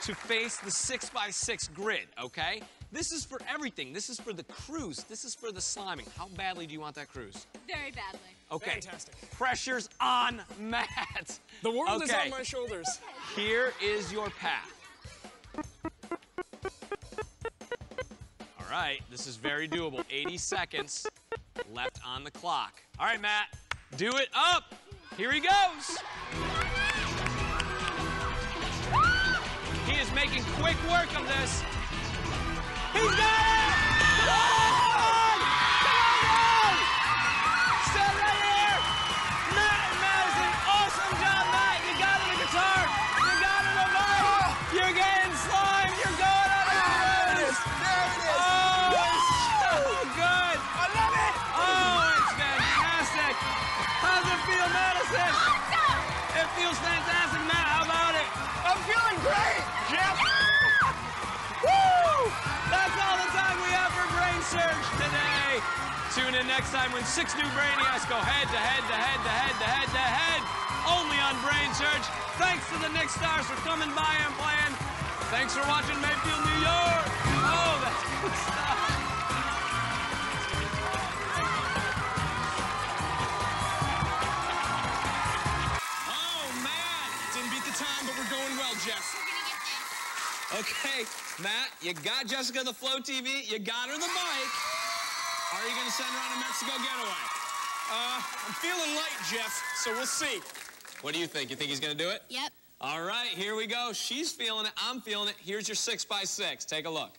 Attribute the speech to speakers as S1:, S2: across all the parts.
S1: to face the 6x6 grid, okay? This is for everything. This is for the cruise. This is for the sliming. How badly do you want that cruise?
S2: Very badly.
S1: Okay.
S3: Fantastic.
S1: Pressure's on Matt.
S3: The world is on my shoulders.
S1: Here is your path. All right, this is very doable. 80 seconds left on the clock. All right, Matt, do it up. Here he goes. He is making quick work of this. He's got it! Come on! Come on! Stay right here! Matt and Madison, awesome job, Matt. You got it, the guitar. You got it, the mic. You're getting slime. You're going on the cruise.
S3: There it is.
S1: Oh, it's so good.
S3: I love it.
S1: Oh, it's fantastic. How's it feel, Madison?
S2: Awesome!
S1: It feels fantastic, Matt. How about it?
S3: I'm feeling great, Jeff.
S1: Woo! That's all the time we have for Brainsurge today. Tune in next time when 6 new Brainiacs go head to head to head to head to head to head. Only on Brainsurge. Thanks to the Nick Stars for coming by and playing. Thanks for watching Mayfield, New York. Oh, that's good stuff.
S3: Oh, man. Didn't beat the time, but we're going well, Jeff.
S1: Okay, Matt, you got Jessica the Flow TV, you got her the mic. Are you going to send her on a Mexico getaway?
S3: I'm feeling light, Jeff, so we'll see.
S1: What do you think? You think he's going to do it?
S2: Yep.
S1: All right, here we go. She's feeling it. I'm feeling it. Here's your 6x6. Take a look.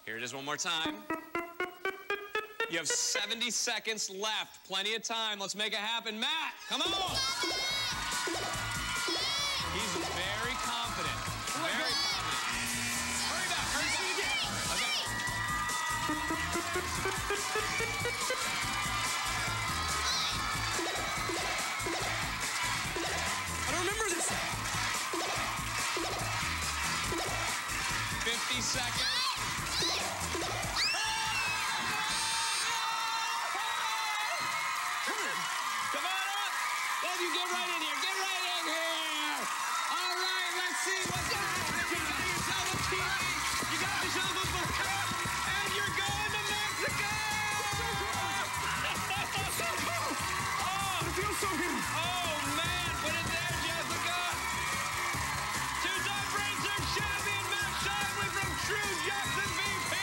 S1: Here it is one more time. You have 70 seconds left. Plenty of time. Let's make it happen. Matt, come on! He's very confident. Very confident. Hurry back. Hurry back. Okay.
S3: I don't remember this.
S1: 50 seconds. Come on up. Then you get right in here. Get right in here. All right, let's see what's happening. You got yourself a TV. You got yourself a vodka. And you're going to Mexico.
S3: Oh, it feels so good.
S1: Oh, man. Put it there, Jessica. Two-time Brainsurge champion, Matt Shively from True Jackson VP.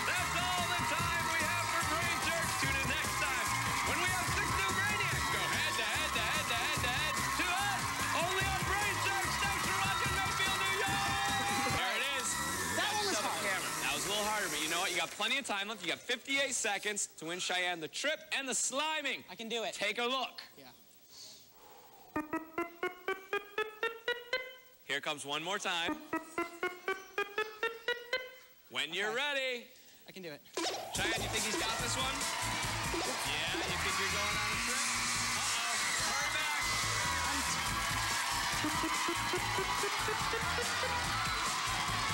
S1: That's all the time we have for Brainsurge. Tune in next time when we have 6 new Brainiacs go head to head to head to head to head to us. Only on Brainsurge. Thanks for watching Mayfield, New York. There it is.
S3: That one was hard.
S1: That was a little harder, but you know what? You got plenty of time left. You got 58 seconds to win Cheyenne the trip and the sliming.
S4: I can do it.
S1: Take a look.
S4: Yeah.
S1: Here comes one more time. When you're ready.
S4: I can do it.
S1: Cheyenne, you think he's got this one? Yeah, you think you're going on a trip? Uh-oh, hurry back.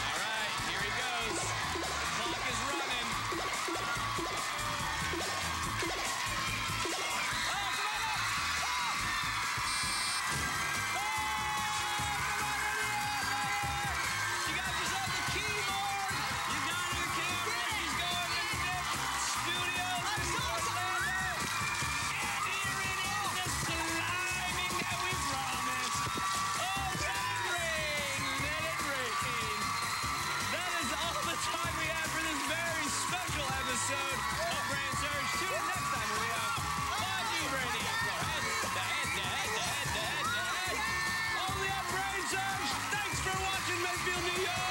S1: All right, here he goes. The clock is running. You got yourself the keyboard. You got her the camera. She's going to Nick Studios in Orlando. And here it is, the sliming that we promised. Oh, let it rain, let it rain. That is all the time we have for this very special episode of Brainsurge. Tune in next time when we have 5 new Brainiacs go head to head to head to head to head to head. Only on Brainsurge. Thanks for watching Mayfield, New York.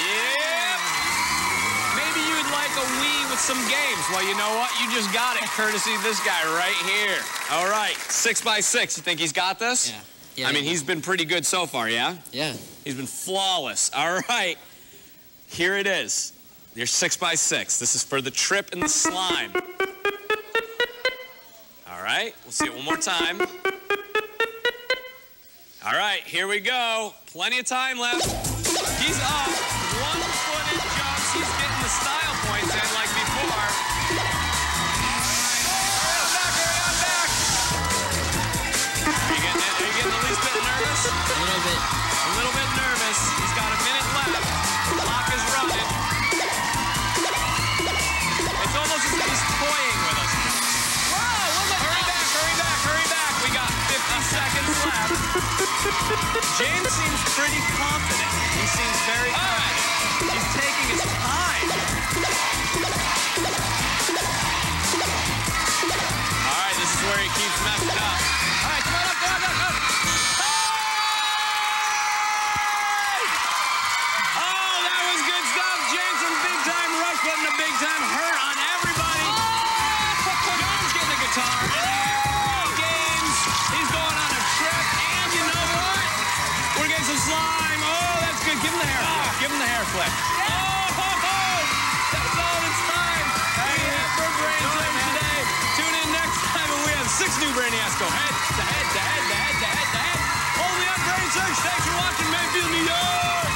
S1: Yeah. Maybe you would like a Wii with some games. Well, you know what? You just got it, courtesy of this guy right here. All right, 6x6. You think he's got this?
S4: Yeah. Yeah.
S1: I mean, he's been pretty good so far, yeah?
S4: Yeah.
S1: He's been flawless. All right. Here it is. Your 6x6. This is for the trip and the slime. All right. We'll see it one more time. All right. Here we go. Plenty of time left. He's up. 1-footed jumps. He's getting the style points in like before.
S3: James seems pretty confident. He seems very confident. He's taking his time. All right, this is where he keeps messing up. All right, come on up, come on up, come on. Oh, that was good stuff. James from Big Time Rush putting a big time hurt on everybody. Jones getting the guitar. Games. He's going on a trip. And you know what? We're getting some slime. Oh, that's good. Give him the hair flip. Give him the hair flip. Oh, that's all the time we have for Brainsurge today. Tune in next time when we have 6 new Brainiacs go head to head to head to head to head to head. Only on Brainsurge. Thanks for watching Mayfield, New York.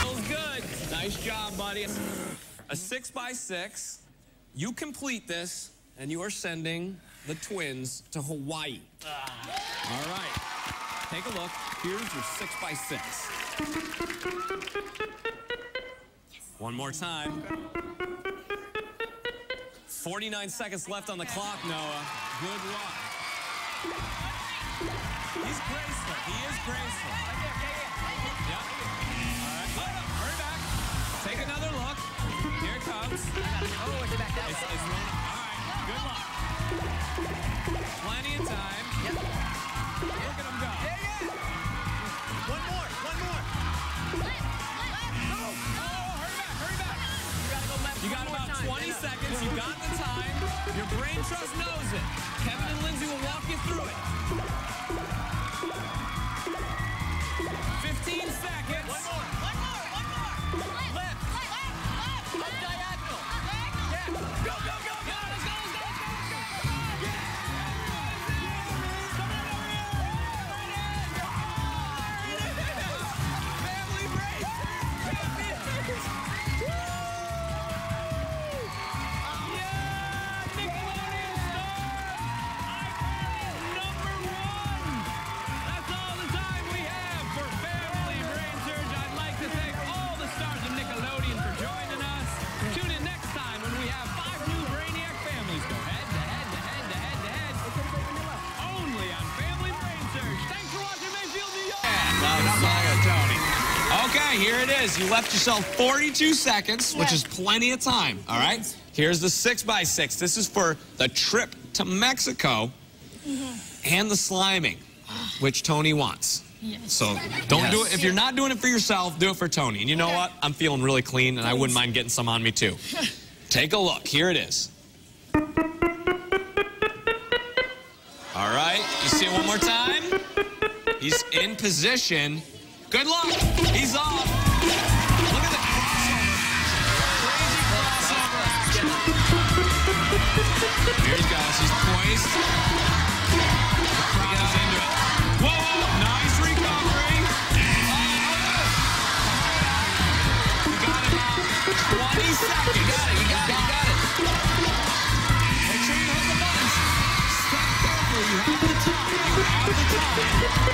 S3: Feels good. Nice job, buddy. A 6x6. You complete this, and you are sending the twins to Hawaii. All right. Take a look. Here's your 6x6. One more time. 49 seconds left on the clock, Noah. Good luck. He's graceful. He is graceful. Yep. All right. Oh, hurry back. Take another look. Here it comes.
S2: Oh, it's back that way.
S3: It's rolling. All right. Good luck. Plenty of time.
S2: Yep.
S3: Look at him go.
S2: Yeah. One more.
S3: Oh, hurry back.
S2: You gotta go left.
S3: You got about 20 seconds. You got the time. Your brain trust knows it. Kevin and Lindsay will walk you through it. 15 seconds.
S2: One more. Left. Up diagonal. Yeah. Go.
S3: Yeah, let's go. Family race. Yeah, Nickelodeon #1. That's all the time we have for Family Brainsurge. I'd like to thank all the stars of Nickelodeon for joining us. Tune in next time when we have 5 new Brainiac families go head to head to head to head to head. Only on Family Brainsurge. Thanks for watching Mayfield, New York. Tony. Okay, here it is. You left yourself 42 seconds, which is plenty of time. All right. Here's the 6x6. This is for the trip to Mexico and the sliming, which Tony wants. So don't do it. If you're not doing it for yourself, do it for Tony. And you know what? I'm feeling really clean, and I wouldn't mind getting some on me, too. Take a look. Here it is. All right. You see it one more time? He's in position. Good luck. He's off. Look at the crossover. Crazy crossover. Here he goes. He's poised. He goes into it. Whoa. Nice recovery. You got about 20 seconds. You got it. Make sure you hit the buttons. Step carefully. You have the time.